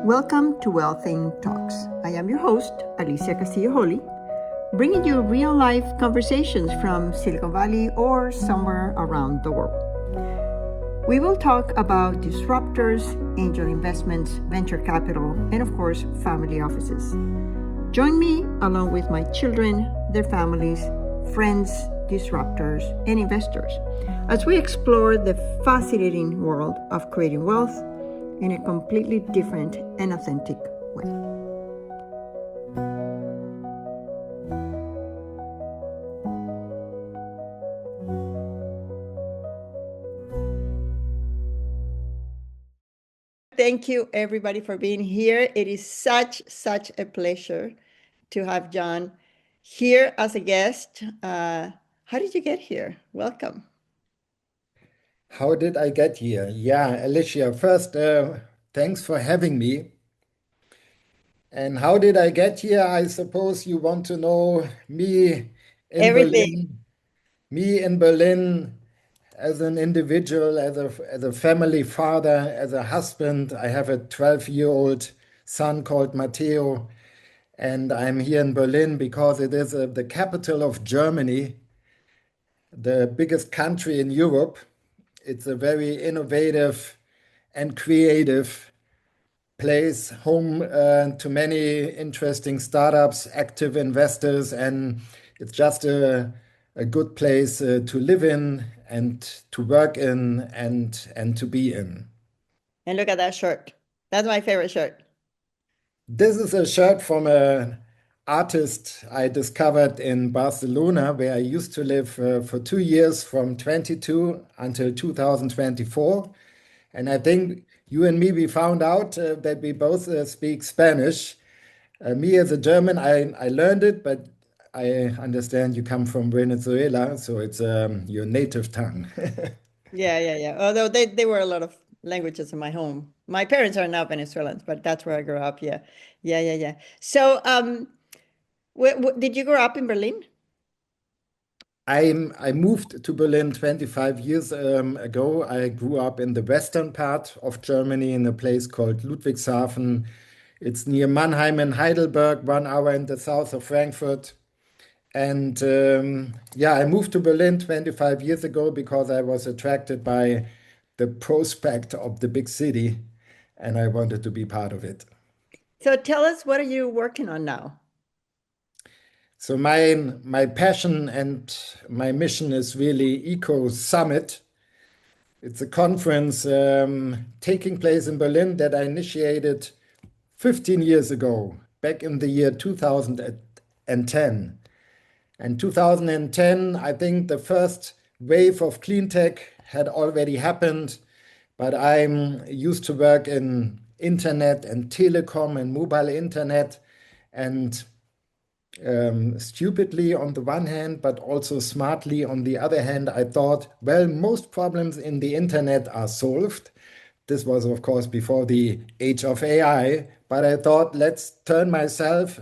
Welcome to Wealthing Talks. I am your host, Alicia Castillo Holley, bringing you real-life conversations from Silicon Valley or somewhere around the world. We will talk about disruptors, angel investments, venture capital, and of course, family offices. Join me along with my children, their families, friends, disruptors, and investors as we explore the fascinating world of creating wealth in a completely different and authentic way. Thank you, everybody, for being here. It is such a pleasure to have Jan here as a guest. How did you get here? Welcome. How did I get here? Yeah, Alicia, first, thanks for having me. And how did I get here? I suppose you want to know me in Everything. Berlin, me in Berlin as an individual, as a family father, as a husband. I have a 12-year-old son called Matteo, and I'm here in Berlin because it is the capital of Germany, the biggest country in Europe. It's a very innovative and creative place, home to many interesting startups, active investors, and it's just a good place to live in and to work in and to be in. And look at that shirt. That's my favorite shirt. This is a shirt from an artist I discovered in Barcelona, where I used to live for 2 years, from 22 until 2024. And I think you and me, we found out that we both speak Spanish. Me as a German, I learned it, but I understand you come from Venezuela, so it's your native tongue. Yeah. Although there were a lot of languages in my home. My parents are now Venezuelans, but that's where I grew up. Yeah. So, did you grow up in Berlin? I moved to Berlin 25 years ago. I grew up in the western part of Germany in a place called Ludwigshafen. It's near Mannheim and Heidelberg, 1 hour in the south of Frankfurt. And yeah, I moved to Berlin 25 years ago because I was attracted by the prospect of the big city and I wanted to be part of it. So tell us, what are you working on now? So my passion and my mission is really EcoSummit. It's a conference taking place in Berlin that I initiated 15 years ago, back in the year 2010. And 2010, I think the first wave of clean tech had already happened, but I'm used to work in internet and telecom and mobile internet, and stupidly on the one hand, but also smartly on the other hand, I thought, well, most problems in the internet are solved. This was, of course, before the age of AI, but I thought, let's turn myself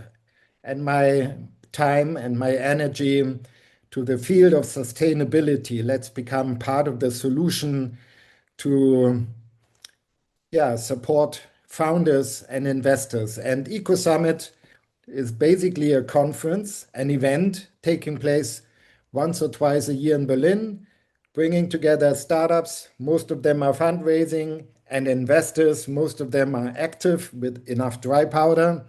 and my time and my energy to the field of sustainability. Let's become part of the solution to support founders and investors. And EcoSummit is basically a conference, an event taking place once or twice a year in Berlin, bringing together startups. Most of them are fundraising, and investors. Most of them are active with enough dry powder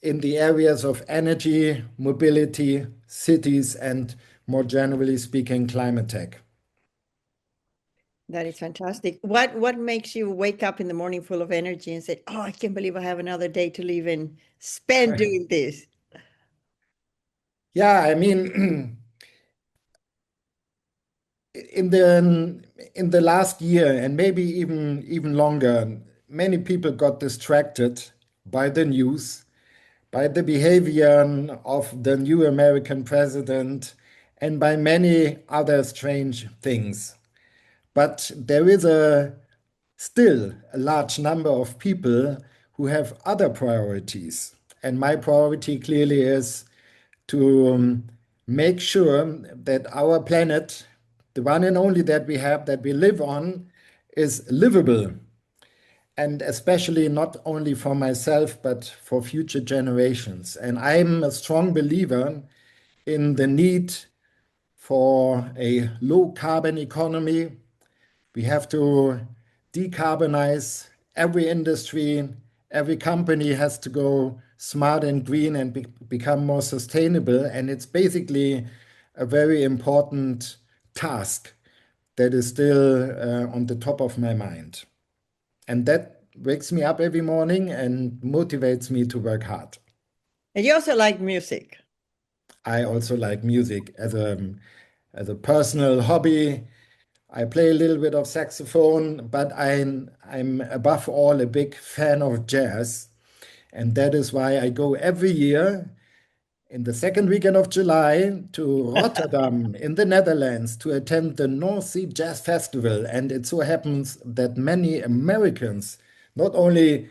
in the areas of energy, mobility, cities, and more generally speaking, climate tech. That is fantastic. What makes you wake up in the morning full of energy and say, "Oh, I can't believe I have another day to live and spend doing this"? Yeah, I mean, in the last year and maybe even longer, many people got distracted by the news, by the behavior of the new American president, and by many other strange things. But there is still a large number of people who have other priorities. And my priority clearly is to make sure that our planet, the one and only that we have, that we live on, is livable. and especially not only for myself, but for future generations. And I'm a strong believer in the need for a low carbon economy. We have to decarbonize every industry. Every company has to go smart and green and become more sustainable. And it's basically a very important task that is still on the top of my mind. And that wakes me up every morning and motivates me to work hard. And you also like music. I also like music as a personal hobby. I play a little bit of saxophone, but I'm above all a big fan of jazz. And that is why I go every year in the second weekend of July to Rotterdam in the Netherlands to attend the North Sea Jazz Festival. And it so happens that many Americans, not only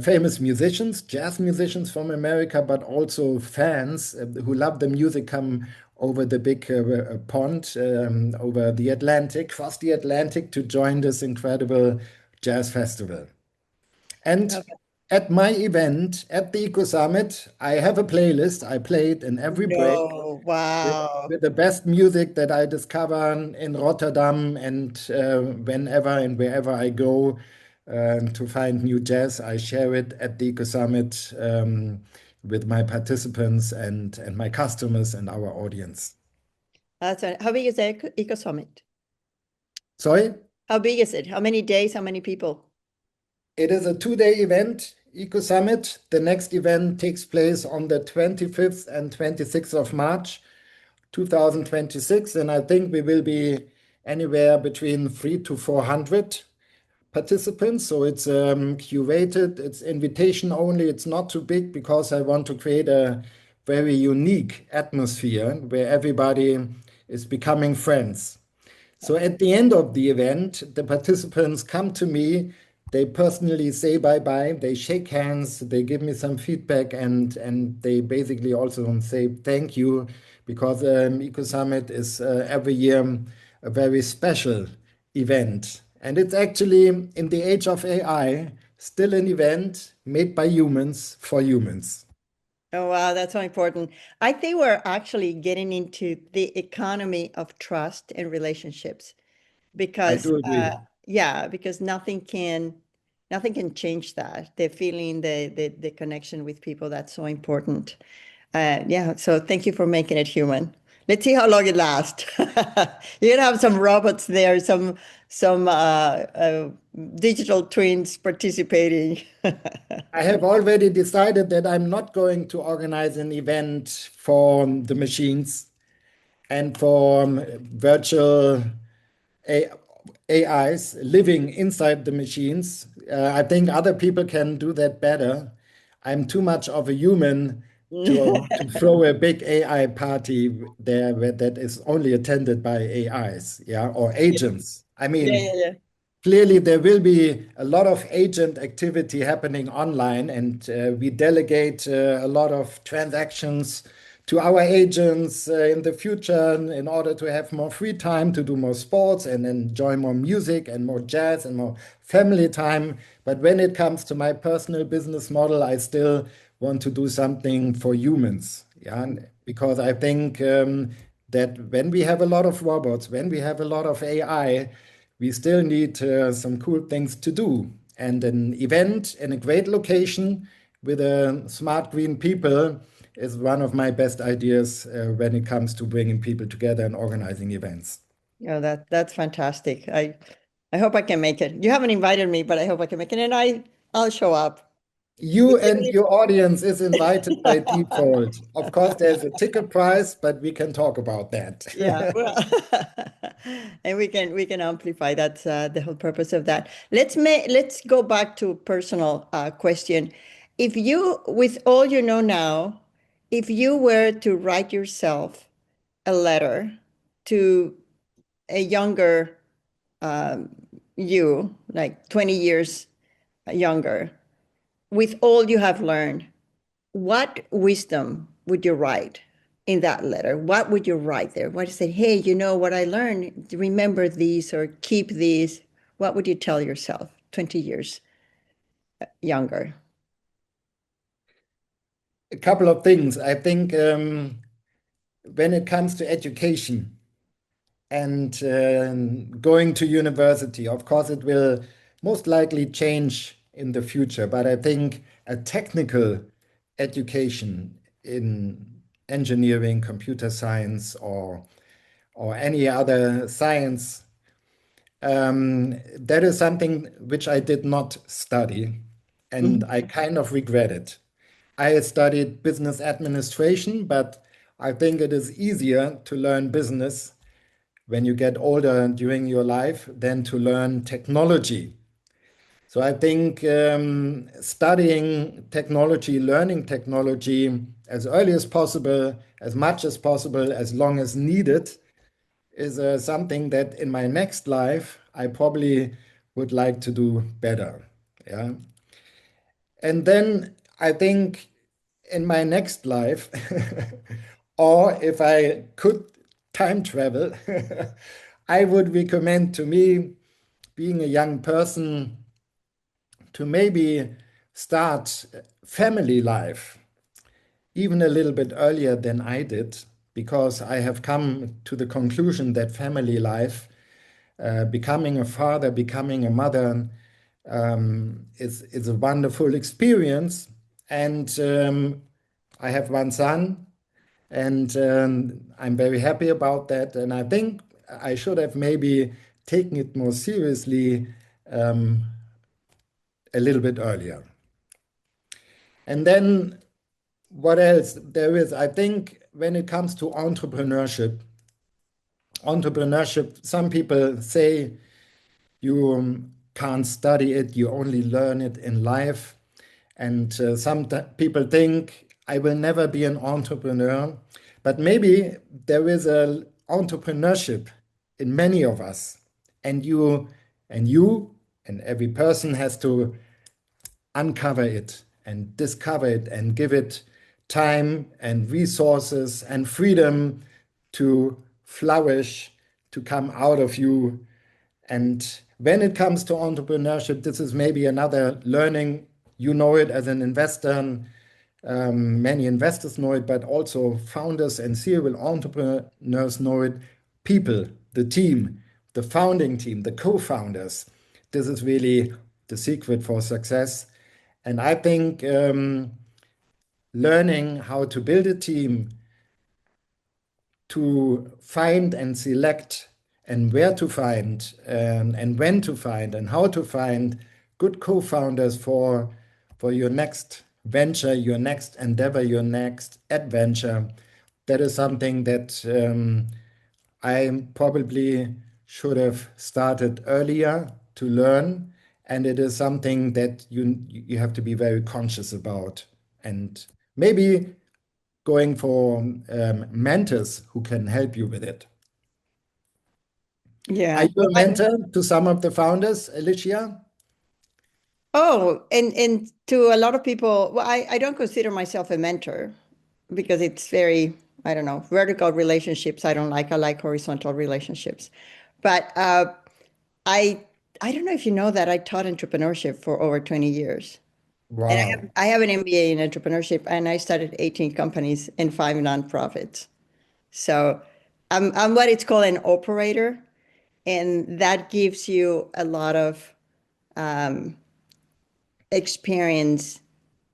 famous musicians, jazz musicians from America, but also fans who love the music come over the big pond, over the Atlantic, cross the Atlantic to join this incredible jazz festival. And Okay. at my event at the EcoSummit, I have a playlist. I play it in every break No, with, wow. with the best music that I discover in Rotterdam and whenever and wherever I go to find new jazz, I share it at the EcoSummit with my participants and my customers and our audience. How big is the Eco Summit? Sorry, How big is it? How many days? How many people? it is a 2 day event, EcoSummit. The next event takes place on the 25th and 26th of March. 2026, and I think we will be anywhere between 3 to 400 participants. So it's curated, it's invitation only, it's not too big because I want to create a very unique atmosphere where everybody is becoming friends. So at the end of the event, the participants come to me, they personally say bye-bye, they shake hands, they give me some feedback, and they basically also say thank you because EcoSummit is every year a very special event. And it's actually, in the age of AI, still an event made by humans for humans. Oh, wow, that's so important. I think we're actually getting into the economy of trust and relationships I because do agree. yeah, because nothing can change that. The feeling, the connection with people, that's so important. Yeah, so thank you for making it human. Let's see how long it lasts. You're gonna have some robots there, some digital twins participating. I have already decided that I'm not going to organize an event for the machines and for virtual A- AIs living inside the machines. I think other people can do that better. I'm too much of a human to throw a big AI party there that is only attended by AIs, yeah, or agents. I Yeah, mean, yeah, yeah. clearly there will be a lot of agent activity happening online, and we delegate a lot of transactions to our agents in the future in order to have more free time to do more sports and enjoy more music and more jazz and more family time. But when it comes to my personal business model, I still want to do something for humans. Yeah, because I think that when we have a lot of robots, when we have a lot of AI, we still need some cool things to do. And an event in a great location with a smart green people is one of my best ideas when it comes to bringing people together and organizing events. Yeah, that's fantastic. I hope I can make it. You haven't invited me, but I hope I can make it, and I'll show up. You and your audience is invited by default. Of course, there's a ticket price, but we can talk about Yeah, that. well, and we can amplify. That's the whole purpose of that. Let's go back to personal question. If you, with all you know now, if you were to write yourself a letter to a younger um, you, like 20 years younger, with all you have learned, what wisdom would you write in that letter? What would you write there? What you say, hey, you know what I learned? Remember these or keep these. What would you tell yourself 20 years? younger? A couple of things. I think when it comes to education and going to university, of course, it will most likely change in the future. But I think a technical education in engineering, computer science, or any other science, that is something which I did not study, and Mhm. I kind of regret it. I studied business administration, but I think it is easier to learn business when you get older during your life than to learn technology. So I think studying technology, learning technology as early as possible, as much as possible, as long as needed, is something that in my next life I probably would like to do better. Yeah. And then I think in my next life, or if I could time travel, I would recommend to me, being a young person, to maybe start family life even a little bit earlier than I did, because I have come to the conclusion that family life, becoming a father, becoming a mother, is a wonderful experience. And I have one son, and I'm very happy about that. And I think I should have maybe taken it more seriously um, a little bit earlier. And then what else there is? I think when it comes to entrepreneurship, some people say you can't study it, you only learn it in life. And some people think I will never be an entrepreneur, but maybe there is a entrepreneurship in many of us, and you and every person has to uncover it and discover it and give it time and resources and freedom to flourish, to come out of you. And when it comes to entrepreneurship, this is maybe another learning. You know it as an investor. Many investors know it, but also founders and serial entrepreneurs know it. People, the team, the founding team, the co-founders. This is really the secret for success. And I think learning how to build a team, to find and select and where to find and when to find and how to find good co-founders for your next venture, your next endeavor, your next adventure. That is something that I probably should have started earlier to learn, and it is something that you have to be very conscious about, and maybe going for mentors who can help you with it. Are Yeah. you a mentor to some of the founders, Alicia? Oh, and to a lot of people, well, I don't consider myself a mentor because it's very, I don't know, vertical relationships I don't like. I like horizontal relationships. But I I don't know if you know that I taught entrepreneurship for over 20 years. And Wow. I have an MBA in entrepreneurship, and I started 18 companies and 5 nonprofits. So I'm what it's called an operator, and that gives you a lot of experience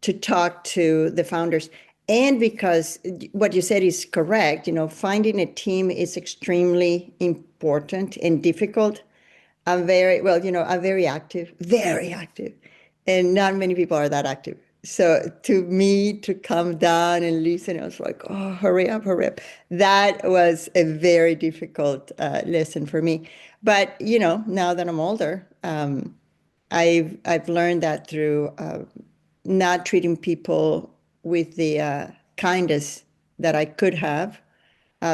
to talk to the founders. And because what you said is correct, finding a team is extremely important and difficult. I'm very, well, I'm very active, and not many people are that active. So to me, to come down and listen, I was like, oh, hurry up, hurry up. That was a very difficult lesson for me. But, now that I'm older, I've learned that through not treating people with the kindness that I could have,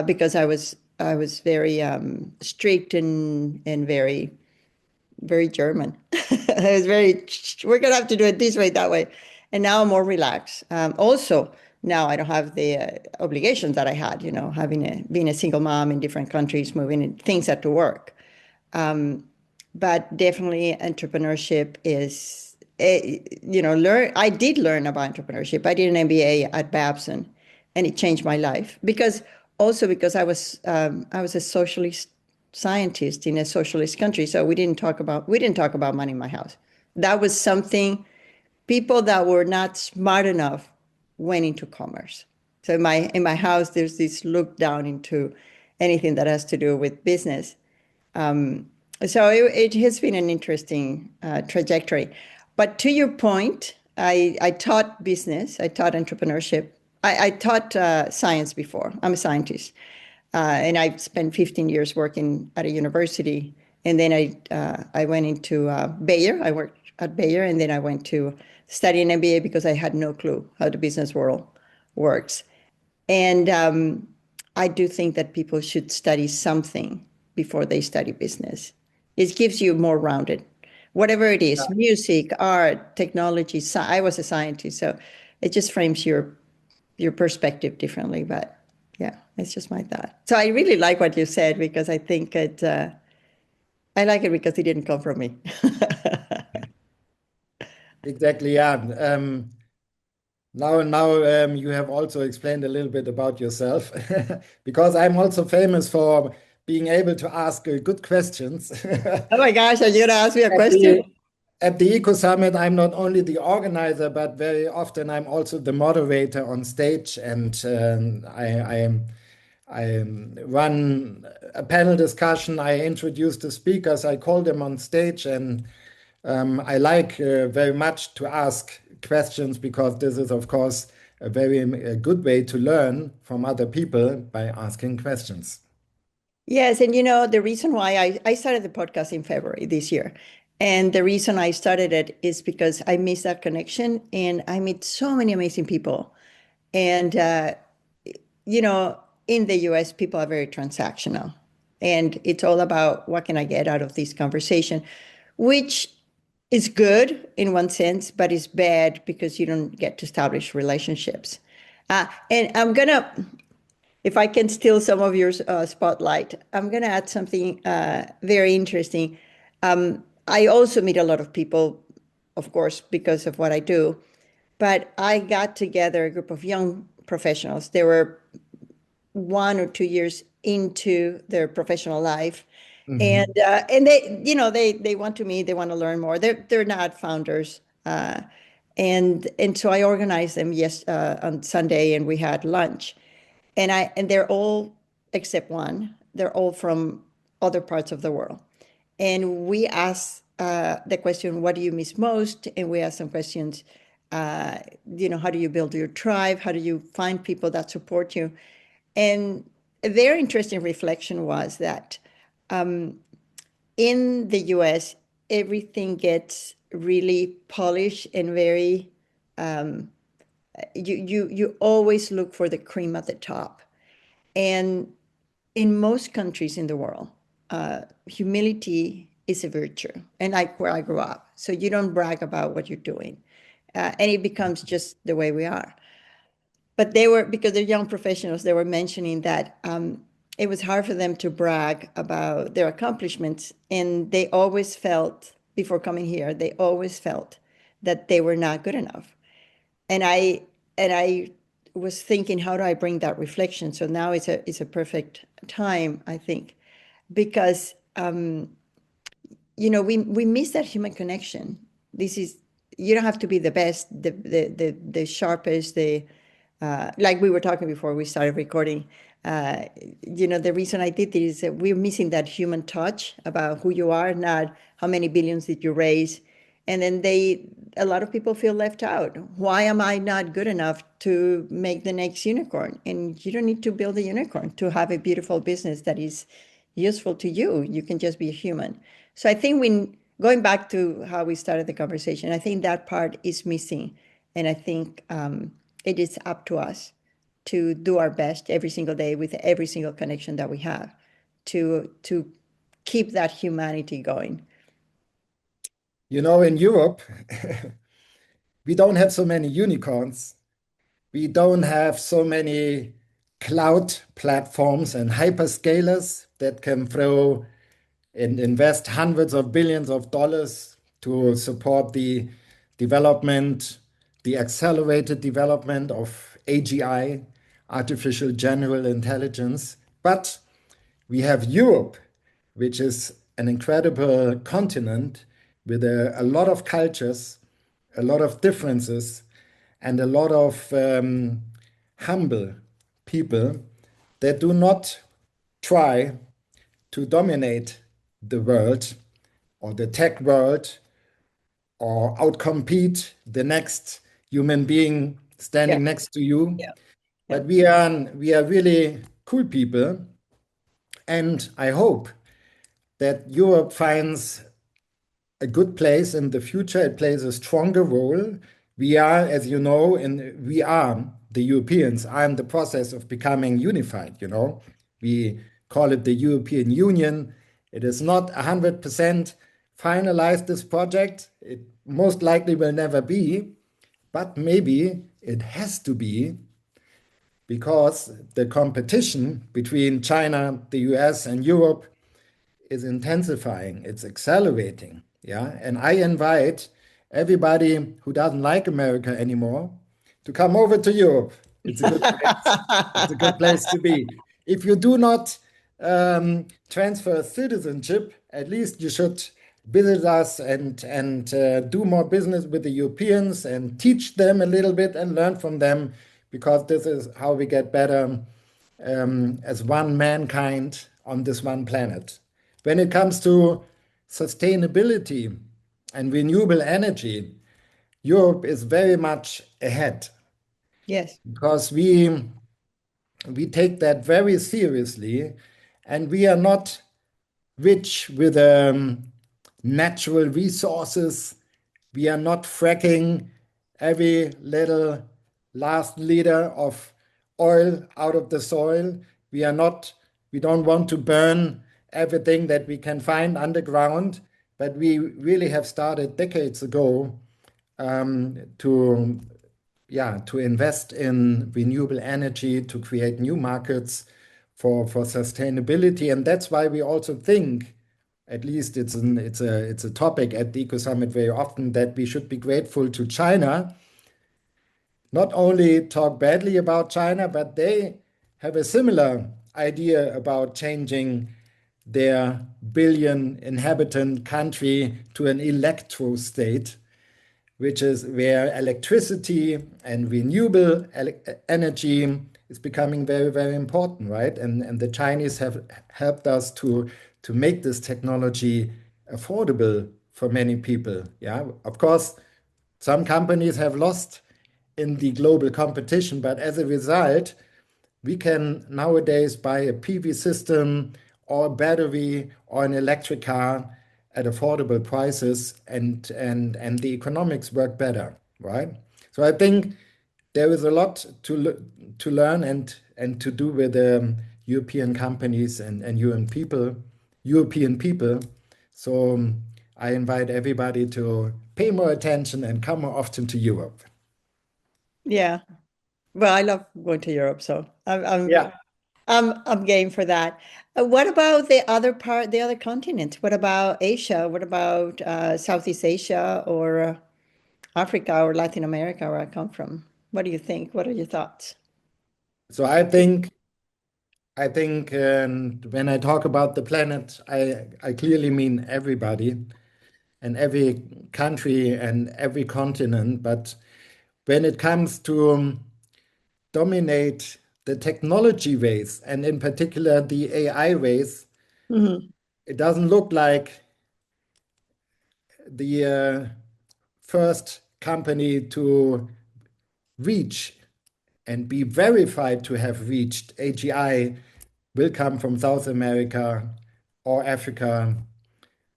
because I was very strict and very German. I was very, we're gonna have to do it this way, that way, and now I'm more relaxed. Also, now I don't have the obligations that I had, being a single mom in different countries, moving and things had to work. But definitely entrepreneurship is learn. I did learn about entrepreneurship. I did an MBA at Babson, and it changed my life because I was a socialist scientist in a socialist country. So we didn't talk about money in my house. That was something people that were not smart enough went into commerce. So in my house, there's this look down into anything that has to do with business. So it has been an interesting trajectory. But to your point, I taught business, I taught entrepreneurship, I taught science before. I'm a scientist. And I spent 15 years working at a university. And then I went into Bayer. I worked at Bayer. And then I went to study an MBA because I had no clue how the business world works. And I do think that people should study something before they study business. It gives you more rounded, whatever it is, music, art, technology. I was a scientist, so it just frames your perspective differently. But yeah, it's just my thought. So I really like what you said because I think I like it because it didn't come from me. Exactly, yeah. You have also explained a little bit about yourself because I'm also famous for being able to ask good questions. Oh my gosh, are you gonna ask me a At question? the at the EcoSummit, I'm not only the organizer, but very often I'm also the moderator on stage, and I run a panel discussion. I introduce the speakers. I call them on stage, and I like very much to ask questions because this is, of course, a good way to learn from other people by asking questions. Yes, and the reason why I started the podcast in February this year. And the reason I started it is because I miss that connection and I meet so many amazing people. And you know, in the US, people are very transactional. And it's all about what can I get out of this conversation, which is good in one sense, but is bad because you don't get to establish relationships. And I'm gonna, if I can steal some of your spotlight, I'm gonna add something very interesting. I also meet a lot of people, of course, because of what I do, but I got together a group of young professionals. They were 1 or 2 years into their professional life, Mhm. and they want to meet, they want to learn more. They're not founders, and so I organized them on Sunday, and we had lunch, and they're all except one. They're all from other parts of the world, and we asked the question, "What do you miss most?" And we asked some questions. How do you build your tribe? How do you find people that support you? And a very interesting reflection was that in the US, everything gets really polished and very, you always look for the cream at the top. And in most countries in the world, humility is a virtue, and like where I grew up. So you don't brag about what you're doing. And it becomes just the way we are. But because they're young professionals, they were mentioning that it was hard for them to brag about their accomplishments. And they always felt, before coming here, they always felt that they were not good enough. And I was thinking, how do I bring that reflection? So now it's a perfect time, I think, because we miss that human connection. This is You don't have to be the best, the sharpest, like we were talking before we started recording. The reason I did this is that we're missing that human touch about who you are, not how many billions did you raise. And then a lot of people feel left out. Why am I not good enough to make the next unicorn? And you don't need to build a unicorn to have a beautiful business that is useful to you. You can just be a human. So I think going back to how we started the conversation, I think that part is missing. And I think it is up to us to do our best every single day with every single connection that we have to keep that humanity going. In Europe, we don't have so many unicorns. We don't have so many cloud platforms and hyperscalers that can throw and invest hundreds of billions of dollars to support the development, the accelerated development of AGI, artificial general intelligence. But we have Europe, which is an incredible continent with a lot of cultures, a lot of differences, and a lot of humble people that do not try to dominate the world or the tech world or outcompete the next human being Yeah. standing next to you. Yeah. Yeah. But we are really cool people, and I hope that Europe finds a good place in the future. It plays a stronger role. We are, as you know, we are the Europeans are in the process of becoming unified. We call it the European Union. It is not 100% finalized, this project. It most likely will never be, but maybe it has to be because the competition between China, the US, and Europe is intensifying, it's accelerating. Yeah. And I invite everybody who doesn't like America anymore to come over to Europe. It's a good place. It's a good place to be. If you do not transfer citizenship, at least you should visit us and do more business with the Europeans and teach them a little bit and learn from them, because this is how we get better as one mankind on this one planet. When it comes to sustainability and renewable energy, Europe is very much ahead Yes. because we take that very seriously, and we are not rich with natural resources. We are not fracking every little last liter of oil out of the soil. We don't want to burn everything that we can find underground, but we really have started decades ago to to invest in renewable energy, to create new markets for sustainability. And that's why we also think, at least it's a topic at the EcoSummit very often, that we should be grateful to China, not only talk badly about China, but they have a similar idea about changing their billion inhabitant country to an electro state, which is where electricity and renewable energy is becoming very, very important, right? And the Chinese have helped us to make this technology affordable for many people. Yeah, of course, some companies have lost in the global competition, but as a result, we can nowadays buy a PV system or a battery or an electric car at affordable prices, and the economics work better, right? So I think there is a lot to learn and to do with European companies and European people. So I invite everybody to pay more attention and come more often to Europe. Yeah. Well, I love going to Europe, so Yeah. I'm game for that. What about the other continents? What about Asia? What about Southeast Asia or Africa or Latin America, where I come from? What do you think? What are your thoughts? So I think when I talk about the planet, I clearly mean everybody and every country and every continent. But when it comes to dominate the technology race, and in particular the AI race, Hmm. it doesn't look like the first company to reach and be verified to have reached AGI will come from South America or Africa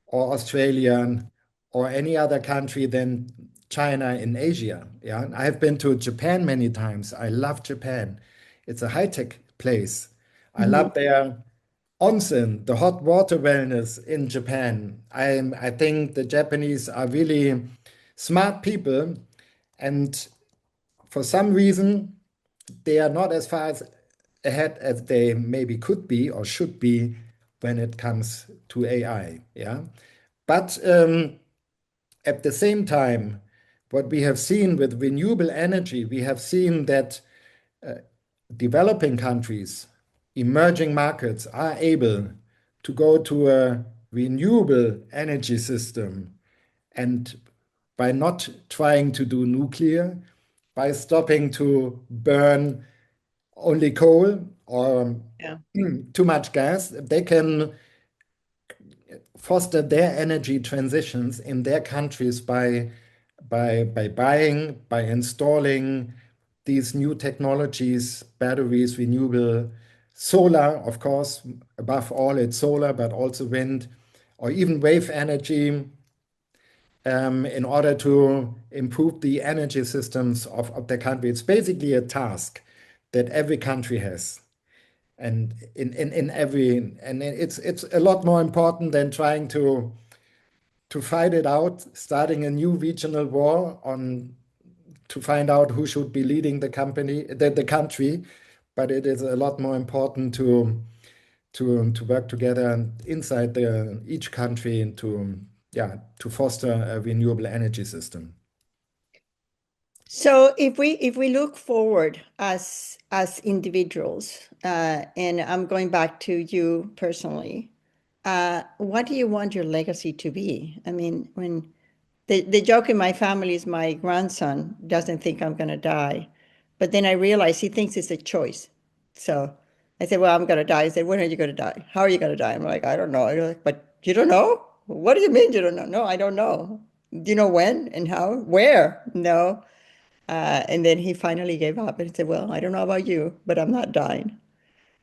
or Australia or any other country than China in Asia. Yeah, I have been to Japan many times. I love Japan. It's a high-tech place. I Hmm. love their onsen, the hot water wellness in Japan. I think the Japanese are really smart people, and for some reason, they are not as far ahead as they maybe could be or should be when it comes to AI. Yeah. But at the same time, what we have seen with renewable energy, we have seen that developing countries, emerging markets are able to go to a renewable energy system, and by not trying to do nuclear, by stopping to burn only coal or Yeah. too much gas, they can foster their energy transitions in their countries by buying, by installing these new technologies, batteries, renewable, solar, of course, above all, it's solar, but also wind or even wave energy, in order to improve the energy systems of the country. It's basically a task that every country has. And in every, and it's a lot more important than trying to fight it out, starting a new regional war on to find out who should be leading the country. But it is a lot more important to work together inside each country to foster a renewable energy system. So if we look forward as individuals, and I'm going back to you personally, what do you want your legacy to be? I mean, when the joke in my family is my grandson doesn't think I'm going to die, but then I realize he thinks it's a choice. So I said, "Well, I'm going to die." He said, "When are you going to die? How are you going to die?" I'm like, "I don't know." You're like, "But you don't know? What do you mean you don't know?" "No, I don't know." "Do you know when and how? Where?" "No." And then he finally gave up and he said, "Well, I don't know about you, but I'm not dying.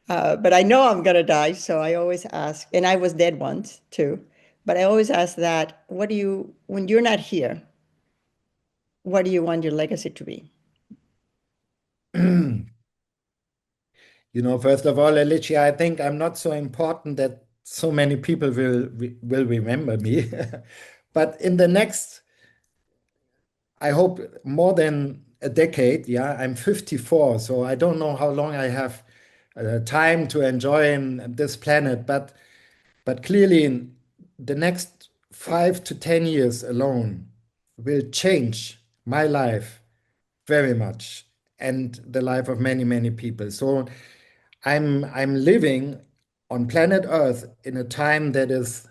But I know I'm going to die." So I always ask, and I was dead once too, but I always ask that, when you're not here, what do you want your legacy to be? First of all, Alicia, I think I'm not so important that so many people will remember me. But in the next, I hope more than a decade, yeah, I'm 54, so I don't know how long I have time to enjoy in this planet, but clearly in the next 5 to 10 years alone will change my life very much and the life of many, many people. So I'm living on planet Earth in a time that is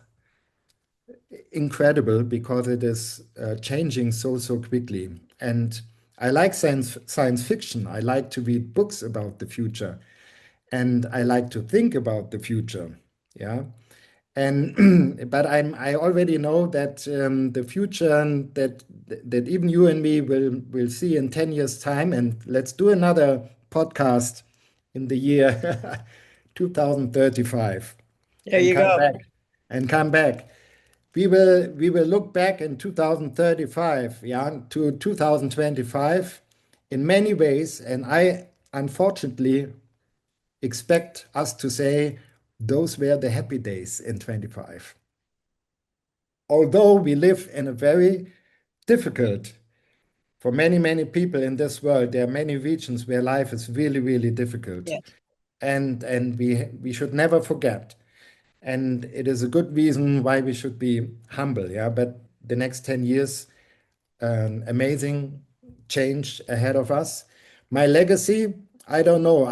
incredible because it is changing so quickly. And I like science fiction. I like to read books about the future, and I like to think about the future. Yeah. And but I already know that the future that even you and me will see in 10 years time. And let's do another podcast in the year 2035 There and you come go. back and come back. We will look back in 2035, yeah, to 2025 in many ways, and I unfortunately expect us to say those were the happy days in 25. Although we live in a very difficult, for many, many people in this world, there are many regions where life is really, really difficult. Yes. And we should never forget. And it is a good reason why we should be humble, yeah. But the next 10 years, an amazing change ahead of us. My legacy, I don't know.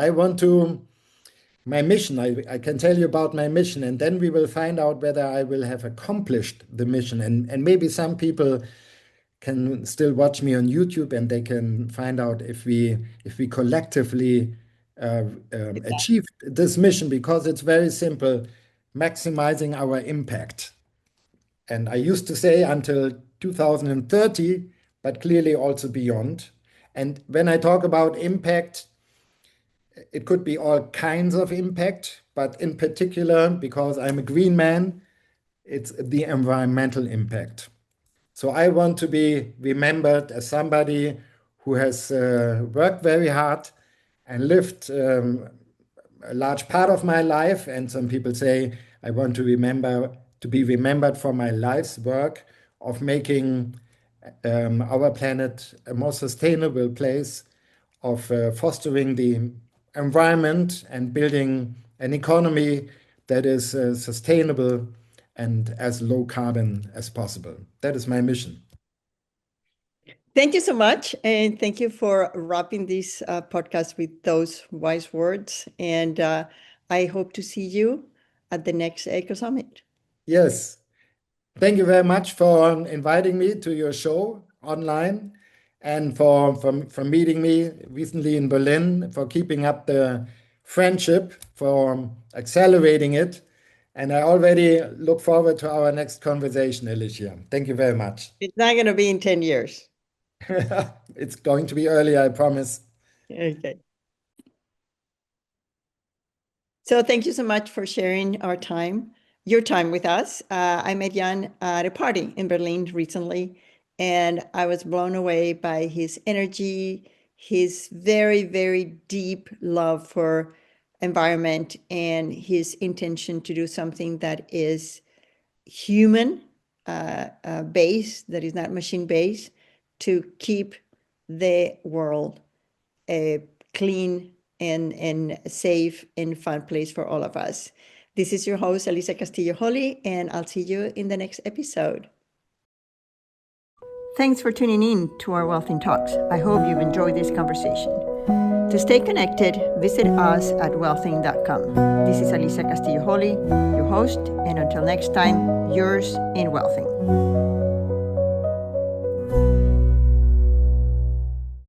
My mission, I can tell you about my mission, and then we will find out whether I will have accomplished the mission. And maybe some people can still watch me on YouTube and they can find out if we collectively achieved this mission, because it's very simple, maximizing our impact. And I used to say until 2030, but clearly also beyond. And when I talk about impact, it could be all kinds of impact, but in particular, because I'm a green man, it's the environmental impact. So I want to be remembered as somebody who has worked very hard and lived a large part of my life. And some people say I want to be remembered for my life's work of making our planet a more sustainable place, of fostering the environment and building an economy that is sustainable and as low carbon as possible. That is my mission. Thank you so much. And thank you for wrapping this podcast with those wise words. And I hope to see you at the next EcoSummit. Yes. Thank you very much for inviting me to your show online and for meeting me recently in Berlin, for keeping up the friendship, for accelerating it. And I already look forward to our next conversation, Alicia. Thank you very much. It's not going to be in 10 years. It's going to be early, I promise. Okay. So thank you so much for sharing your time with us. I met Jan at a party in Berlin recently, and I was blown away by his energy, his very, very deep love for environment, and his intention to do something that is human based, that is not machine based, to keep the world clean and safe and fun place for all of us. This is your host, Alicia Castillo Holley, and I'll see you in the next episode. Thanks for tuning in to our Wealthing Talks. I hope you've enjoyed this conversation. To stay connected, visit us at wealthing.com. This is Alicia Castillo Holley, your host, and until next time, yours in Wealthing.